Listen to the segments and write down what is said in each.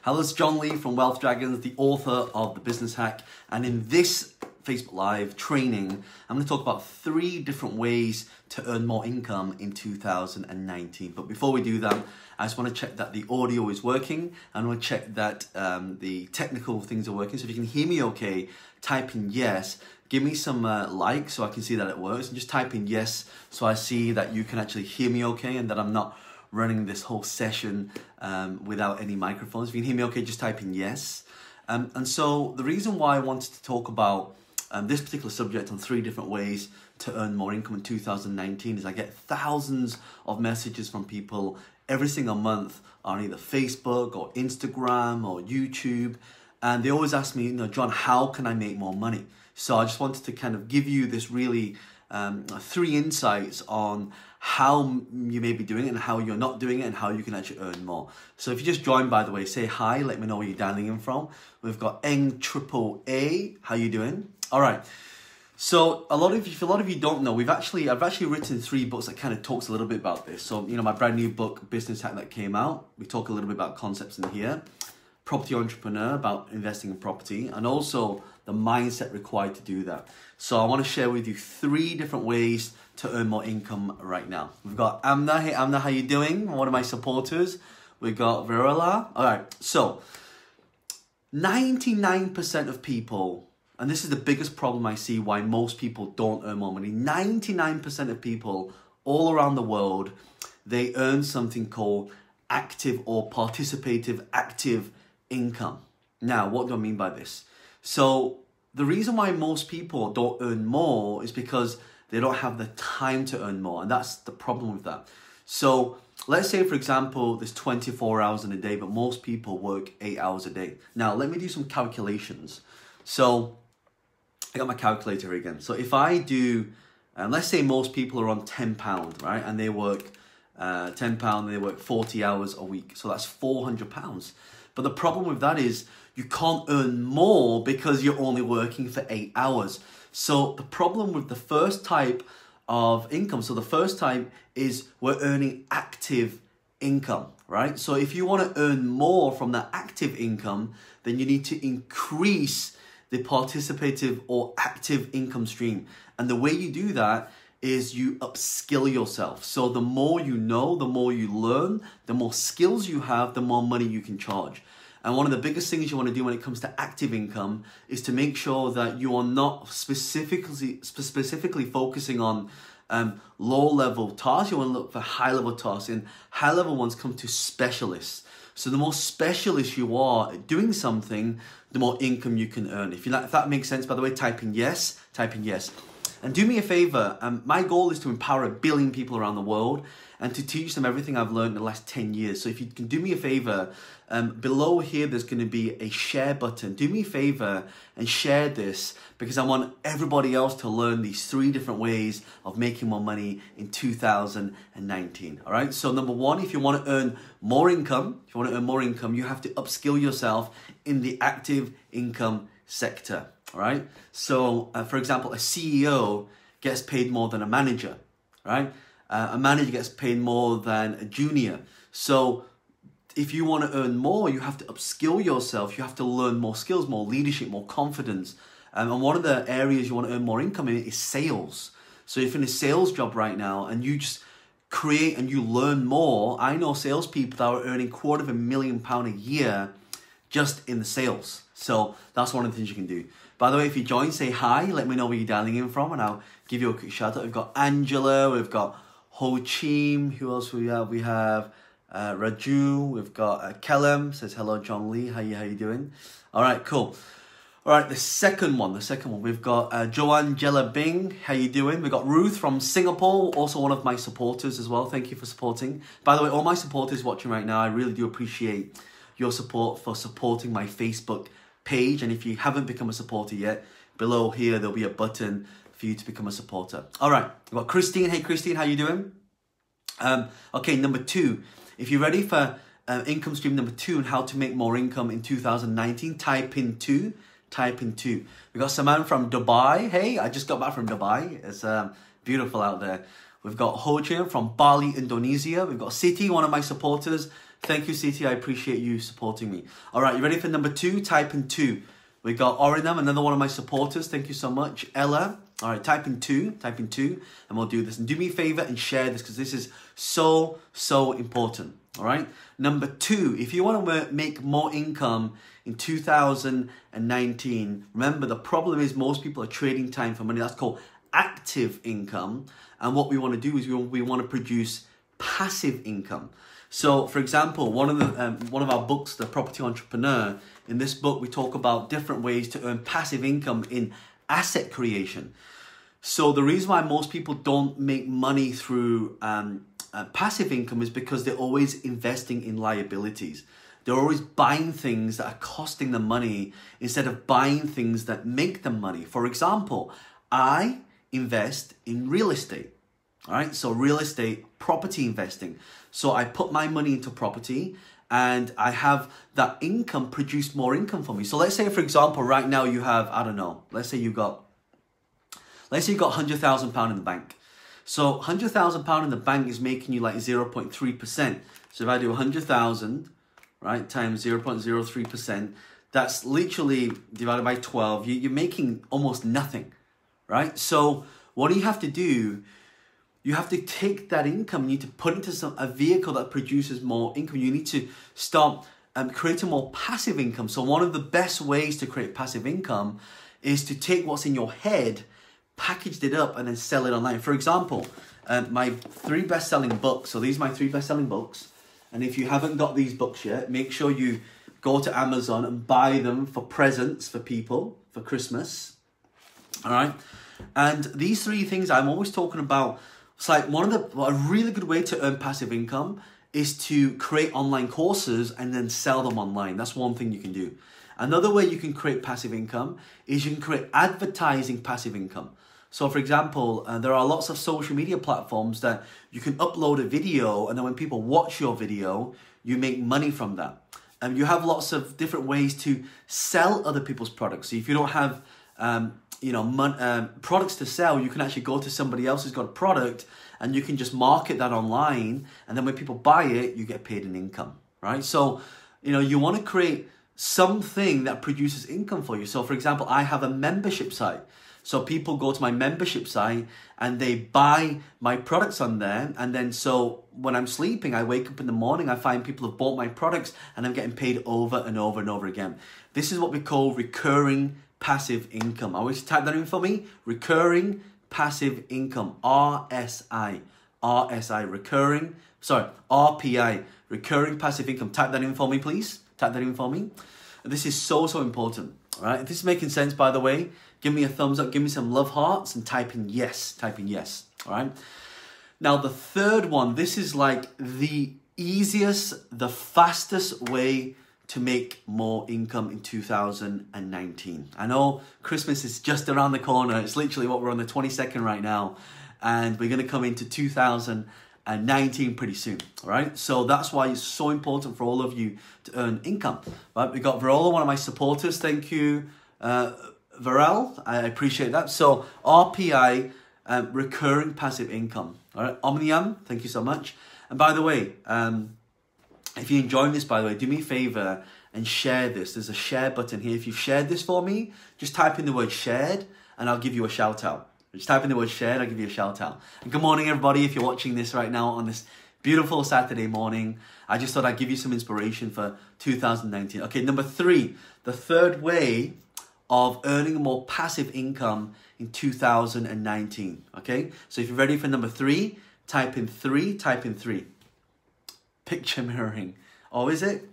Hello, it's John Lee from Wealth Dragons, the author of The Business Hack. And in this Facebook Live training, I'm going to talk about 3 different ways to earn more income in 2019. But before we do that, I just want to check that the audio is working. I want to check that the technical things are working. So if you can hear me okay, type in yes. Give me some likes so I can see that it works. And just type in yes so I see that you can actually hear me okay and that I'm not running this whole session without any microphones. If you can hear me okay, just type in yes. And so the reason why I wanted to talk about this particular subject on 3 different ways to earn more income in 2019 is I get thousands of messages from people every single month on either Facebook or Instagram or YouTube. And they always ask me, John, how can I make more money? So I just wanted to kind of give you this really 3 insights on how you may be doing it and how you're not doing it and how you can actually earn more. So if you just joined, by the way, say hi, let me know where you're dialing in from. We've got NAAA, how you doing? All right. So a lot of you don't know, I've actually written 3 books that kind of talks a little bit about this. So, my brand new book, Business Hack, that came out, we talk a little bit about concepts in here. Property Entrepreneur, about investing in property, and also the mindset required to do that. So I want to share with you 3 different ways to earn more income right now. We've got Amna. Hey Amna, how you doing? One of my supporters. We've got Virala. All right, so 99% of people, and this is the biggest problem I see why most people don't earn more money. 99% of people all around the world, they earn something called active or participative active income. Now, what do I mean by this? So the reason why most people don't earn more is because they don't have the time to earn more. And that's the problem with that. So let's say, for example, there's 24 hours in a day, but most people work 8 hours a day. Now, let me do some calculations. So I got my calculator again. So if I do, let's say most people are on £10, right? And they work £10 and they work 40 hours a week. So that's £400. But the problem with that is you can't earn more because you're only working for 8 hours. So the problem with the first type of income, so the first type is we're earning active income, right? So if you want to earn more from that active income, then you need to increase the participative or active income stream. And the way you do that is you upskill yourself. So the more you know, the more you learn, the more skills you have, the more money you can charge. And one of the biggest things you want to do when it comes to active income is to make sure that you are not specifically focusing on low-level tasks. You want to look for high-level tasks, and high-level ones come to specialists. So the more specialist you are at doing something, the more income you can earn. If that makes sense, by the way, type in yes. And do me a favor, my goal is to empower 1 billion people around the world and to teach them everything I've learned in the last 10 years. So if you can do me a favor, below here there's going to be a share button. Do me a favor and share this because I want everybody else to learn these 3 different ways of making more money in 2019. All right, so number 1, if you want to earn more income, you have to upskill yourself in the active income sector. All right. So, for example, a CEO gets paid more than a manager, right? A manager gets paid more than a junior. So if you want to earn more, you have to upskill yourself. You have to learn more skills, more leadership, more confidence. And one of the areas you want to earn more income in is sales. So if you're in a sales job right now and you just create and you learn more, I know salespeople that are earning £250,000 a year just in the sales. So that's one of the things you can do. By the way, if you join, say hi, let me know where you're dialing in from and I'll give you a quick shout out. We've got Angela, we've got Ho Chim, who else we have? We have Raju, we've got Kellum, says hello John Lee, how you doing? All right, cool. All right, the second one, we've got Joanne Jella Bing, how you doing? We've got Ruth from Singapore, also one of my supporters as well. Thank you for supporting. By the way, all my supporters watching right now, I really do appreciate your support for supporting my Facebook page. And if you haven't become a supporter yet, below here there'll be a button for you to become a supporter. All right, we've got Christine. Hey Christine, how you doing? Okay, number 2. If you're ready for income stream number 2 and how to make more income in 2019, type in 2. We got Saman from Dubai. Hey, I just got back from Dubai. It's beautiful out there. We've got Ho Chim from Bali, Indonesia. We've got Siti, one of my supporters, Thank you, CT. I appreciate you supporting me. All right, you ready for number 2? Type in 2. We got Orinam, another one of my supporters. Thank you so much. Ella. All right, type in 2, and we'll do this. And do me a favor and share this because this is so important. All right. Number 2, if you want to make more income in 2019, remember the problem is most people are trading time for money. That's called active income. And what we want to do is we want to produce passive income. So, for example, one of our books, The Property Entrepreneur, in this book we talk about different ways to earn passive income in asset creation. So the reason why most people don't make money through passive income is because they're always investing in liabilities. They're always buying things that are costing them money instead of buying things that make them money. For example, I invest in real estate. All right, so real estate, property investing. So I put my money into property and I have that income produce more income for me. So let's say, for example, right now you have, I don't know, let's say you got £100,000 in the bank. So £100,000 in the bank is making you like 0.3%. So if I do 100,000, right, times 0.03%, that's literally divided by 12. You're making almost nothing, right? So what do you have to do? You have to take that income, you need to put it into a vehicle that produces more income. You need to start creating more passive income. So one of the best ways to create passive income is to take what's in your head, package it up, and then sell it online. For example, my 3 best-selling books. So these are my 3 best-selling books. And if you haven't got these books yet, make sure you go to Amazon and buy them for presents for people for Christmas. All right. And these 3 things I'm always talking about. It's like a really good way to earn passive income is to create online courses and then sell them online. That's one thing you can do. Another way you can create passive income is you can create advertising passive income. So for example, there are lots of social media platforms that you can upload a video and then when people watch your video, you make money from that. And you have lots of different ways to sell other people's products. So if you don't have products to sell, you can actually go to somebody else who's got a product and you can just market that online. And then when people buy it, you get paid an income, right? So, you want to create something that produces income for you. So for example, I have a membership site. So people go to my membership site and they buy my products on there. And then so when I'm sleeping, I wake up in the morning, I find people have bought my products and I'm getting paid over and over and over again. This is what we call recurring passive income. I want you to type that in for me. Recurring passive income. RPI, recurring passive income. Type that in for me, please. Type that in for me. This is so important. All right. If this is making sense, by the way, give me a thumbs up, give me some love hearts and type in yes. Type in yes. All right. Now, the third one, this is like the easiest, the fastest way to make more income in 2019. I know Christmas is just around the corner. It's literally what we're on the 22nd right now. And we're going to come into 2019 pretty soon. All right. So that's why it's so important for all of you to earn income. Right. We got Verola, one of my supporters. Thank you, Varel. I appreciate that. So RPI, recurring passive income. All right. Omnium, thank you so much. And by the way, if you're enjoying this, by the way, do me a favor and share this. There's a share button here. If you've shared this for me, just type in the word shared and I'll give you a shout out. Just type in the word shared, I'll give you a shout out. And good morning, everybody. If you're watching this right now on this beautiful Saturday morning, I just thought I'd give you some inspiration for 2019. Okay, number 3, the third way of earning more passive income in 2019. Okay, so if you're ready for number 3, type in 3, type in 3. Picture mirroring. Oh, is it?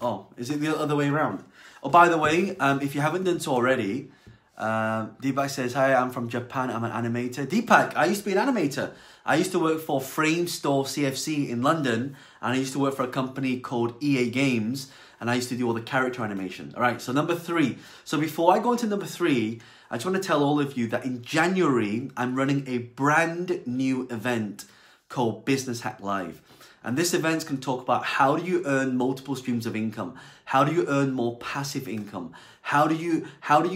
Oh, is it the other way around? Oh, by the way, if you haven't done so already, Deepak says, hi, I'm from Japan. I'm an animator. Deepak, I used to be an animator. I used to work for Frame Store CFC in London, and I used to work for a company called EA Games, and I used to do all the character animation. All right, so number 3. So before I go into number 3, I just want to tell all of you that in January, I'm running a brand new event called Business Hack Live. And this event's going to talk about how do you earn multiple streams of income? How do you earn more passive income? How do you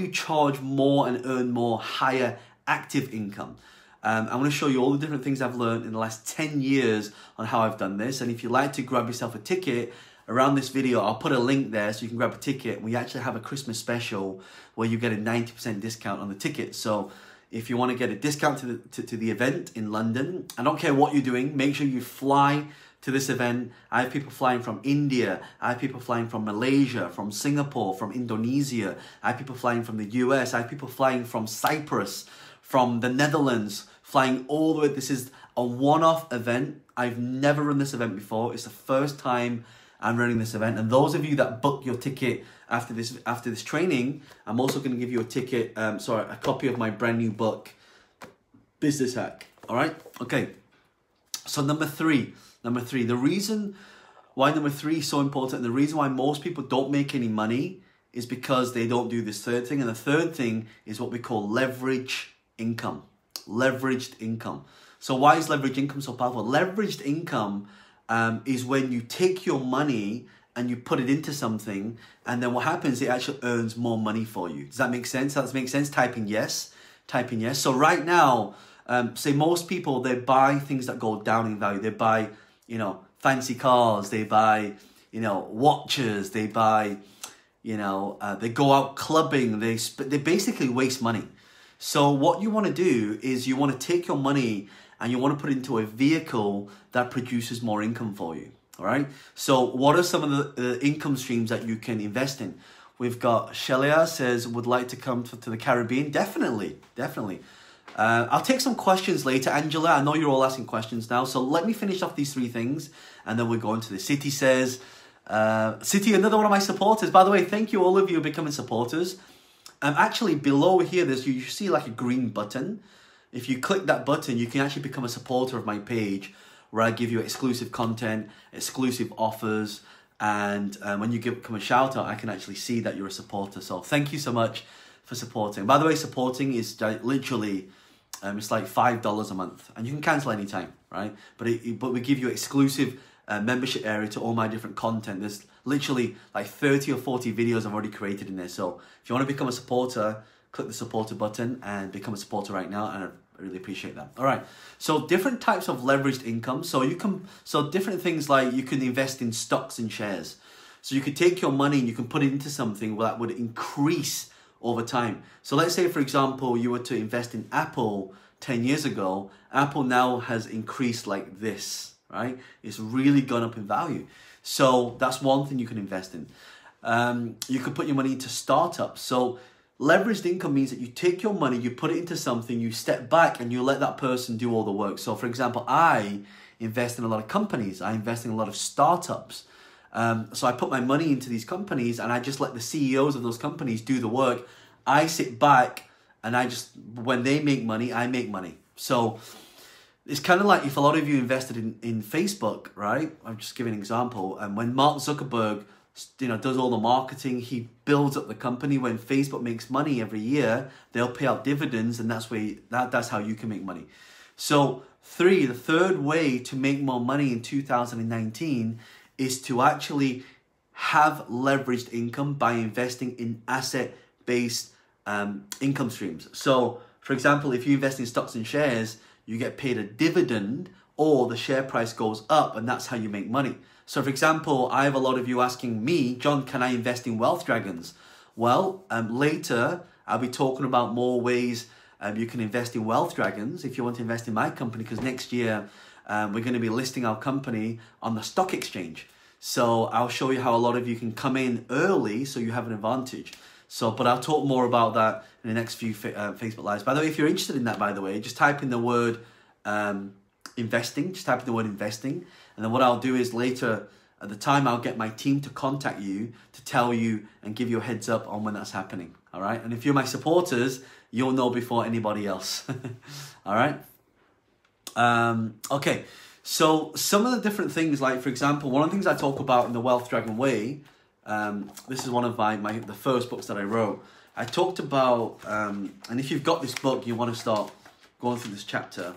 charge more and earn more higher active income? I'm going to show you all the different things I've learned in the last 10 years on how I've done this. And if you'd like to grab yourself a ticket around this video, I'll put a link there so you can grab a ticket. We actually have a Christmas special where you get a 90% discount on the ticket. So if you want to get a discount to the event in London, I don't care what you're doing, make sure you fly to this event. I have people flying from India, I have people flying from Malaysia, from Singapore, from Indonesia, I have people flying from the US, I have people flying from Cyprus, from the Netherlands, flying all the way. This is a one-off event. I've never run this event before. It's the first time I'm running this event. And those of you that book your ticket after this training, I'm also going to give you a ticket, a copy of my brand new book, Business Hack. All right? Okay. So number three, the reason why number three is so important, and the reason why most people don't make any money is because they don't do this third thing. And the third thing is what we call leverage income. Leveraged income. So why is leveraged income so powerful? Leveraged income is when you take your money and you put it into something, and then what happens, it actually earns more money for you. Does that make sense? Does that make sense? Type in yes. Type in yes. So right now, say most people, they buy things that go down in value. They buy, fancy cars. They buy, watches. They buy, they go out clubbing. They basically waste money. So what you want to do is you want to take your money and you want to put it into a vehicle that produces more income for you. All right. So what are some of the income streams that you can invest in? We've got Shelia says, would like to come to the Caribbean. Definitely. I'll take some questions later. Angela, I know you're all asking questions now. So let me finish off these three things and then we'll go into the City says, City, another one of my supporters. By the way, thank you all of you for becoming supporters. Actually, below here, you see like a green button. If you click that button, you can actually become a supporter of my page where I give you exclusive content, exclusive offers, and when you become a shout out, I can actually see that you're a supporter. So thank you so much for supporting. By the way, supporting is literally, it's like $5 a month, and you can cancel anytime, right? But we give you exclusive membership area to all my different content. There's literally like 30 or 40 videos I've already created in there. So if you want to become a supporter, click the supporter button and become a supporter right now, and I really appreciate that. All right, so different types of leveraged income. So different things, like you can invest in stocks and shares. So you could take your money and you can put it into something that would increase over time. So let's say, for example, you were to invest in Apple 10 years ago. Apple now has increased like this, right? It's really gone up in value. So that's one thing you can invest in. You could put your money into startups. So leveraged income means that you take your money, you put it into something, you step back and you let that person do all the work. So for example, I invest in a lot of companies. I invest in a lot of startups. So I put my money into these companies and I just let the CEOs of those companies do the work. I sit back and when they make money, I make money. So it's kind of like if a lot of you invested in Facebook, right? I'm just giving an example. And when Mark Zuckerberg, does all the marketing, he builds up the company. When Facebook makes money every year, they'll pay out dividends, and that's how you can make money. So the third way to make more money in 2019 is to actually have leveraged income by investing in asset-based income streams. So for example, if you invest in stocks and shares, you get paid a dividend or the share price goes up, and that's how you make money. So for example, I have a lot of you asking me, John, can I invest in wealth dragons? Well, later I'll be talking about more ways you can invest in wealth dragons if you want to invest in my company, because next year we're going to be listing our company on the stock exchange. So I'll show you how a lot of you can come in early so you have an advantage. But I'll talk more about that in the next few Facebook Lives. By the way, if you're interested in that, by the way, just type in the word investing. Just type in the word investing. And then what I'll do is later at the time, I'll get my team to contact you to tell you and give you a heads up on when that's happening. All right. And if you're my supporters, you'll know before anybody else. All right. Okay. So some of the different things, like for example, one of the things I talk about in the Wealth Dragon Way, this is one of the first books that I wrote. I talked about, and if you've got this book, you want to start going through this chapter.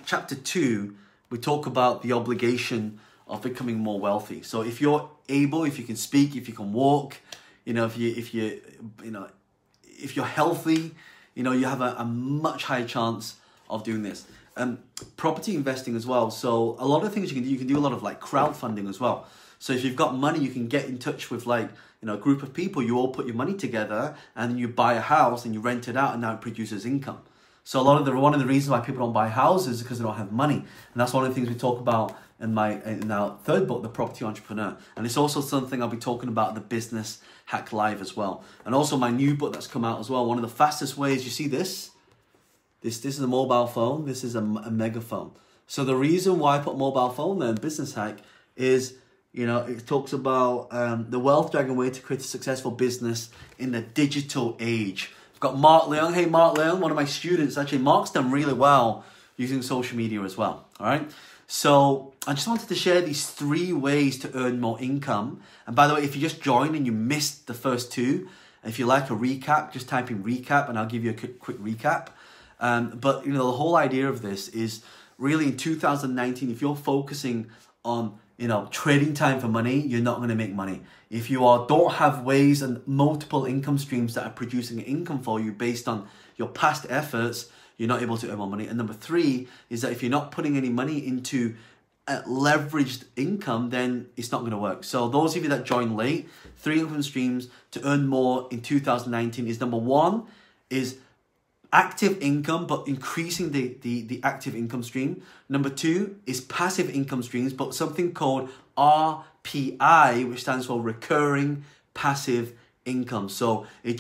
Chapter 2, we talk about the obligation of becoming more wealthy. So if you're able, if you can speak, if you can walk, if you're healthy, you know, you have a much higher chance of doing this. Property investing as well. So a lot of things you can do a lot of like crowdfunding as well. So if you've got money, you can get in touch with like, you know, a group of people, you all put your money together and then you buy a house and you rent it out and now it produces income. So one of the reasons why people don't buy houses is because they don't have money. And that's one of the things we talk about in our third book, The Property Entrepreneur. And it's also something I'll be talking about the Business Hack Live as well. And also my new book that's come out as well. One of the fastest ways, you see this? This is a mobile phone. This is a megaphone. So the reason why I put mobile phone there in Business Hack is, you know, it talks about the Wealth Dragon way to create a successful business in the digital age. I've got Mark Leung. Hey, Mark Leung, one of my students. Actually, Mark's done really well using social media as well. All right. So I just wanted to share these 3 ways to earn more income. And by the way, if you just joined and you missed the first 2, if you like a recap, just type in recap and I'll give you a quick recap. But you know, the whole idea of this is really in 2019, if you're focusing on, you know, trading time for money, you're not going to make money. If you don't have ways and multiple income streams that are producing income for you based on your past efforts, you're not able to earn more money. And number 3 is that if you're not putting any money into leveraged income, then it's not going to work. So those of you that join late, 3 income streams to earn more in 2019 is number 1 is active income, but increasing the active income stream. Number 2 is passive income streams, but something called RPI, which stands for recurring passive income. So it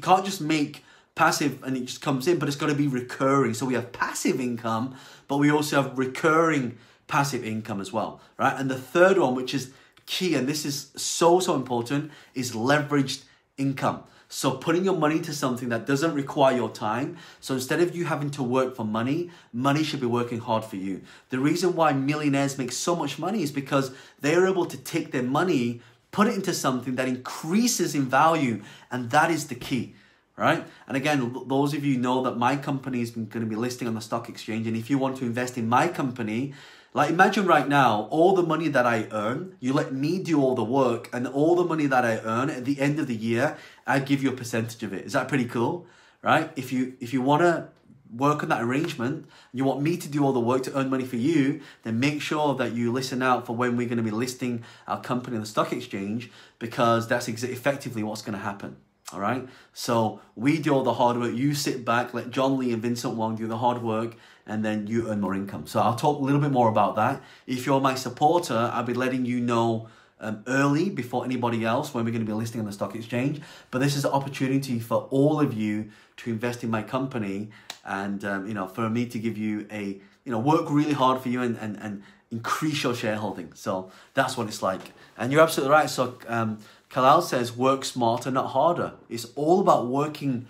can't just make passive and it just comes in, but it's got to be recurring. So we have passive income, but we also have recurring passive income as well, right? And the third one, which is key, and this is so important, is leveraged income. So putting your money into something that doesn't require your time. So instead of you having to work for money, money should be working hard for you. The reason why millionaires make so much money is because they're able to take their money, put it into something that increases in value, and that is the key. Right? And again, those of you know that my company is going to be listing on the stock exchange. And if you want to invest in my company, like imagine right now, all the money that I earn, you let me do all the work, and all the money that I earn at the end of the year, I give you a percentage of it. Is that pretty cool? Right? If you want to work on that arrangement, you want me to do all the work to earn money for you, then make sure that you listen out for when we're going to be listing our company on the stock exchange, because that's effectively what's going to happen. All right. So we do all the hard work. You sit back, let John Lee and Vincent Wong do the hard work, and then you earn more income. So I'll talk a little bit more about that. If you're my supporter, I'll be letting you know early before anybody else when we're going to be listing on the stock exchange. But this is an opportunity for all of you to invest in my company, and you know, for me to give you work really hard for you and increase your shareholding. So that's what it's like. And you're absolutely right. So Kalal says, work smarter, not harder. It's all about working.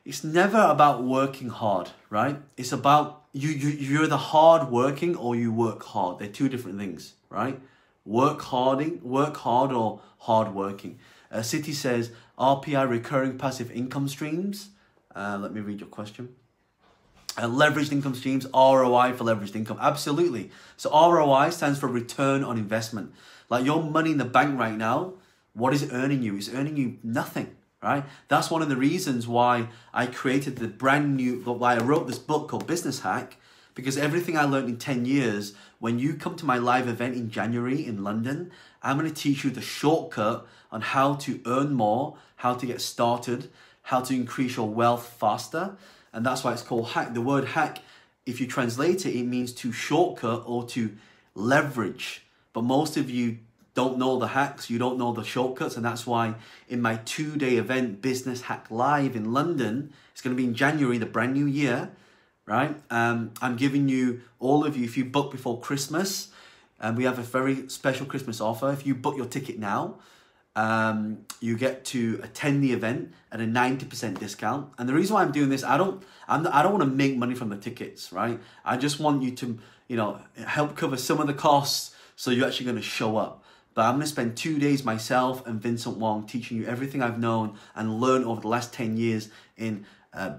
It's never about working hard, right? It's about you're either hard working or you work hard. They're 2 different things, right? Work hard or hard working. City says, RPI, recurring passive income streams. Let me read your question. Leveraged income streams, ROI for leveraged income. Absolutely. So ROI stands for return on investment. Like your money in the bank right now, what is it earning you? It's earning you nothing, right? That's one of the reasons why I created why I wrote this book called Business Hack, because everything I learned in 10 years, when you come to my live event in January in London, I'm going to teach you the shortcut on how to earn more, how to get started, how to increase your wealth faster. And that's why it's called hack. The word hack, if you translate it, it means to shortcut or to leverage. But most of you don't know the hacks, you don't know the shortcuts, and that's why in my 2-day event, Business Hack Live in London, it's going to be in January, the brand new year, right? I'm giving you, all of you, if you book before Christmas, and we have a very special Christmas offer. If you book your ticket now, you get to attend the event at a 90% discount. And the reason why I'm doing this, I don't want to make money from the tickets, right? I just want you to, help cover some of the costs so you're actually going to show up. But I'm going to spend 2 days myself and Vincent Wong teaching you everything I've known and learned over the last 10 years in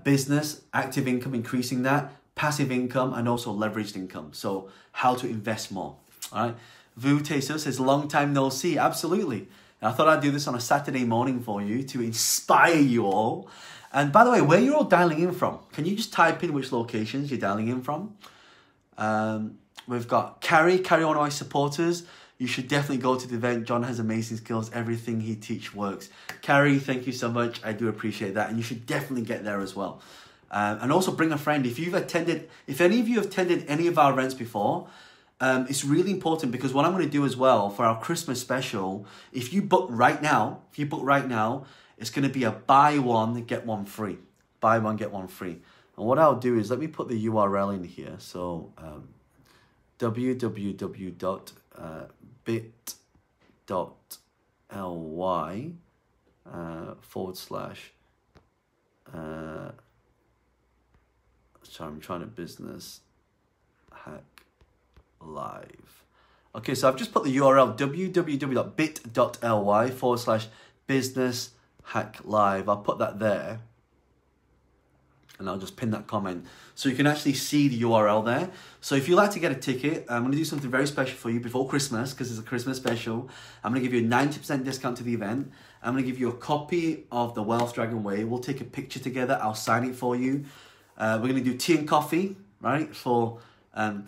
business, active income, increasing that, passive income, and also leveraged income. So how to invest more. All right. Vu Teso says, long time no see. Absolutely. And I thought I'd do this on a Saturday morning for you to inspire you all. And by the way, where you're all dialing in from, can you just type in which locations you're dialing in from? We've got Carrie, one of my supporters. You should definitely go to the event. John has amazing skills. Everything he teaches works. Carrie, thank you so much. I do appreciate that. And you should definitely get there as well. And also bring a friend. If any of you have attended any of our events before, it's really important because what I'm going to do as well for our Christmas special, if you book right now, it's going to be a buy one, get one free. Buy one, get one free. And what I'll do is, let me put the URL in here. So www.bit.ly sorry, I'm trying to business hack live. Okay, so I've just put the URL www.bit.ly/business hack live. I'll put that there. And I'll just pin that comment so you can actually see the URL there. So if you'd like to get a ticket, I'm going to do something very special for you before Christmas because it's a Christmas special. I'm going to give you a 90% discount to the event. I'm going to give you a copy of the Wealth Dragon Way. We'll take a picture together. I'll sign it for you. We're going to do tea and coffee, right, for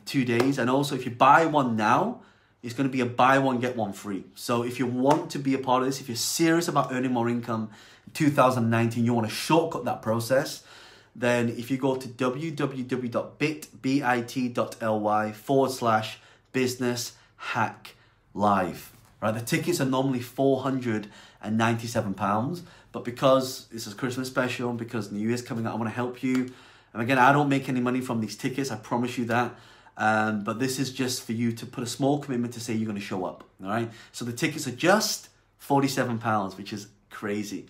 2 days. And also if you buy one now, it's going to be a buy one, get one free. So if you want to be a part of this, if you're serious about earning more income in 2019, you want to shortcut that process, then if you go to www.bit.ly/business hack live, right? The tickets are normally £497, but because it's a Christmas special and because New Year's coming up, I want to help you. And again, I don't make any money from these tickets, I promise you that. But this is just for you to put a small commitment to say you're going to show up, all right? So the tickets are just £47, which is crazy.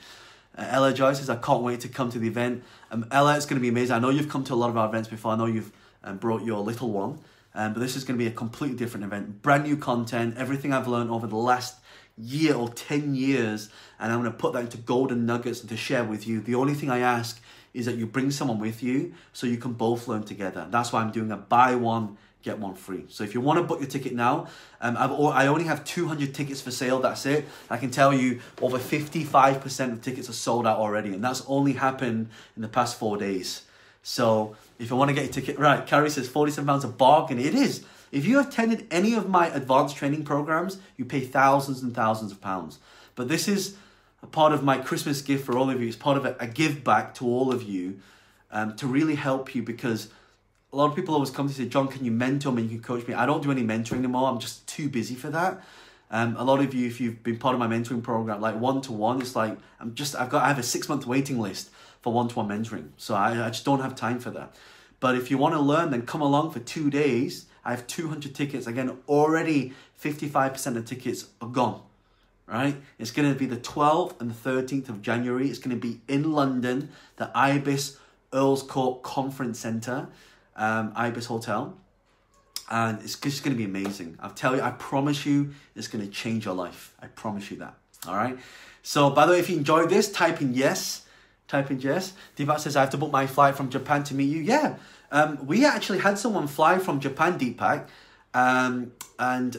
Ella Joy says, I can't wait to come to the event. Ella, it's going to be amazing. I know you've come to a lot of our events before. I know you've brought your little one. But this is going to be a completely different event. Brand new content, everything I've learned over the last year or 10 years. And I'm going to put that into golden nuggets and to share with you. The only thing I ask is that you bring someone with you so you can both learn together. That's why I'm doing a buy one, get one free. So if you want to book your ticket now, I only have 200 tickets for sale. That's it. I can tell you over 55% of tickets are sold out already. And that's only happened in the past 4 days. So if you want to get your ticket, right, Carrie says £47 a bargain. It is. If you attended any of my advanced training programs, you pay thousands and thousands of pounds. But this is a part of my Christmas gift for all of you. It's part of a give back to all of you to really help you, because a lot of people always come to say, John, can you mentor me? You can coach me. I don't do any mentoring anymore. I'm just too busy for that. A lot of you, if you've been part of my mentoring program, like one-to-one, it's like I have a 6-month waiting list for one-to-one mentoring. So I just don't have time for that. But if you want to learn, then come along for 2 days. I have 200 tickets. Again, already 55% of tickets are gone. Right? It's going to be the 12th and the 13th of January. It's going to be in London, the Ibis Earls Court Conference Centre, Ibis Hotel. And it's just going to be amazing. I promise you, it's going to change your life. I promise you that. All right? So, by the way, if you enjoyed this, type in yes. Type in yes. Deepak says, I have to book my flight from Japan to meet you. Yeah. We actually had someone fly from Japan, Deepak. And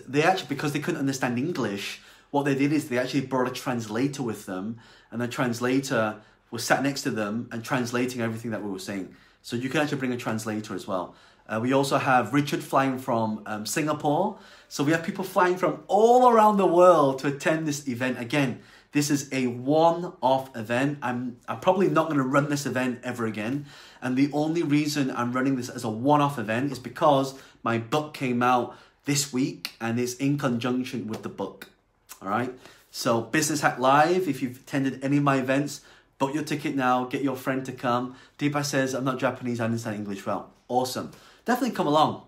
they actually, because they couldn't understand English, what they did is they actually brought a translator with them, and the translator was sat next to them and translating everything that we were saying. So you can actually bring a translator as well. We also have Richard flying from Singapore. So we have people flying from all around the world to attend this event. Again, this is a one-off event. I'm probably not going to run this event ever again. And the only reason I'm running this as a one-off event is because my book came out this week and it's in conjunction with the book. All right, so Business Hack Live, if you've attended any of my events, book your ticket now, get your friend to come. Deepa says, I'm not Japanese, I understand English well. Awesome. Definitely come along.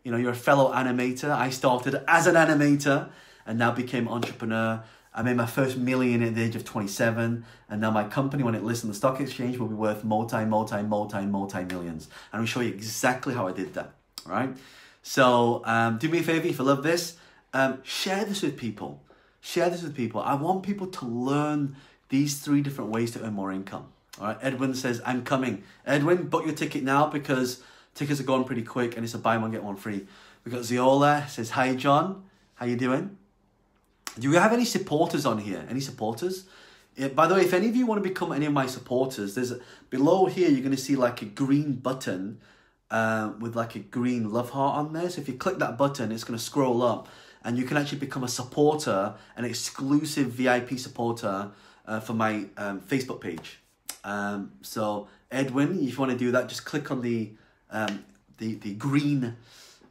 You're a fellow animator. I started as an animator and now became an entrepreneur. I made my first million at the age of 27. And now my company, when it lists on the stock exchange, will be worth multi-millions. And I'll show you exactly how I did that. All right. So do me a favor, if you love this, share this with people. Share this with people. I want people to learn these 3 different ways to earn more income. All right. Edwin says, I'm coming. Edwin, book your ticket now because tickets are going pretty quick and it's a buy one, get one free. We've got Ziola says, hi, John. How you doing? Do we have any supporters on here? Any supporters? By the way, if any of you want to become any of my supporters, below here you're going to see like a green button with like a green love heart on there. So if you click that button, it's going to scroll up and you can actually become a supporter, an exclusive VIP supporter for my Facebook page. So Edwin, if you want to do that, just click on the green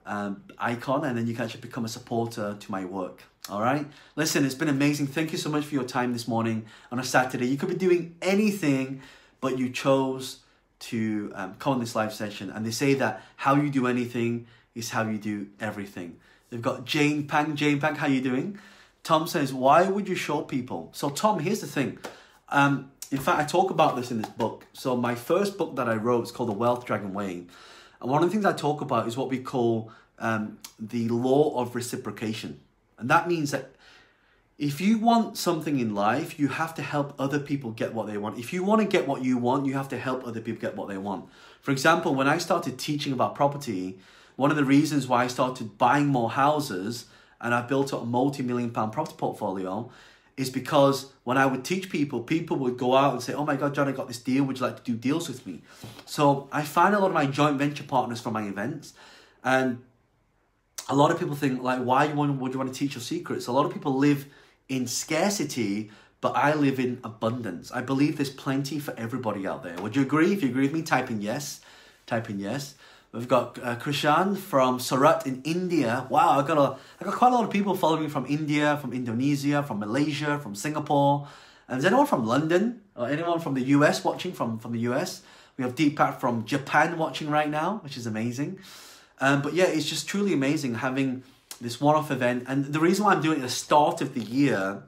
icon, and then you can actually become a supporter to my work. All right. Listen, it's been amazing. Thank you so much for your time this morning on a Saturday. You could be doing anything, but you chose to come on this live session. And they say that how you do anything is how you do everything. They've got Jane Pang. Jane Pang, how you doing? Tom says, why would you show people? So Tom, here's the thing. In fact, I talk about this in this book. So my first book that I wrote is called The Wealth Dragon Way. And one of the things I talk about is what we call the law of reciprocation. And that means that if you want something in life, you have to help other people get what they want. If you want to get what you want, you have to help other people get what they want. For example, when I started teaching about property, one of the reasons why I started buying more houses and I built up a multi-million-pound property portfolio is because when I would teach people, people would go out and say, oh my God, John, I got this deal. Would you like to do deals with me? So I find a lot of my joint venture partners from my events. And a lot of people think, like, why would you want to teach your secrets? A lot of people live in scarcity, but I live in abundance. I believe there's plenty for everybody out there. Would you agree? If you agree with me, type in yes. Type in yes. We've got Krishan from Surat in India. Wow, I got quite a lot of people following me from India, from Indonesia, from Malaysia, from Singapore. And is anyone from London or anyone from the US watching from the US? We have Deepak from Japan watching right now, which is amazing. But yeah, it's just truly amazing having this one-off event. And the reason why I'm doing it at the start of the year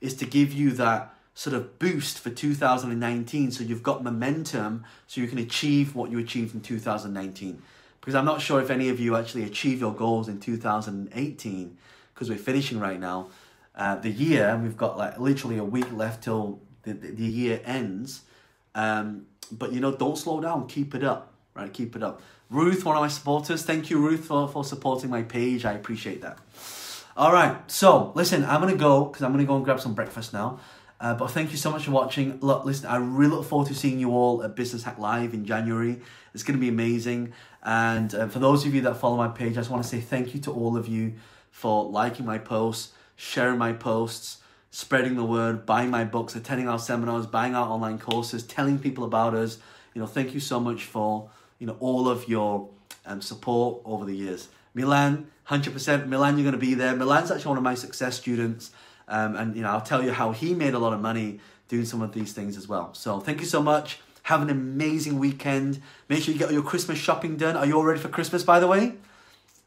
is to give you that sort of boost for 2019, so you've got momentum so you can achieve what you achieved in 2019. Because I'm not sure if any of you actually achieve your goals in 2018, because we're finishing right now the year, and we've got like literally a week left till the year ends. But you know, don't slow down, keep it up, right? Keep it up. Ruth, one of my supporters, thank you, Ruth, for supporting my page. I appreciate that. All right, so listen, I'm gonna go because I'm gonna go and grab some breakfast now. But thank you so much for watching. Look, listen, I really look forward to seeing you all at Business Hack Live in January. It's going to be amazing. And for those of you that follow my page, I just want to say thank you to all of you for liking my posts, sharing my posts, spreading the word, buying my books, attending our seminars, buying our online courses, telling people about us. You know, thank you so much for, you know, all of your support over the years. Milan, 100%. Milan, you're going to be there. Milan's actually one of my success students. And, you know, I'll tell you how he made a lot of money doing some of these things as well. So thank you so much. Have an amazing weekend. Make sure you get all your Christmas shopping done. Are you all ready for Christmas, by the way?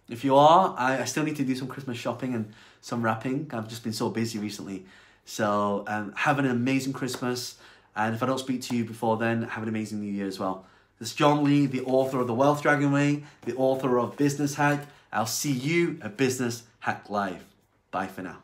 If you are, I still need to do some Christmas shopping and some wrapping. I've just been so busy recently. So have an amazing Christmas. And if I don't speak to you before then, have an amazing New Year as well. This is John Lee, the author of The Wealth Dragon Way, the author of Business Hack. I'll see you at Business Hack Live. Bye for now.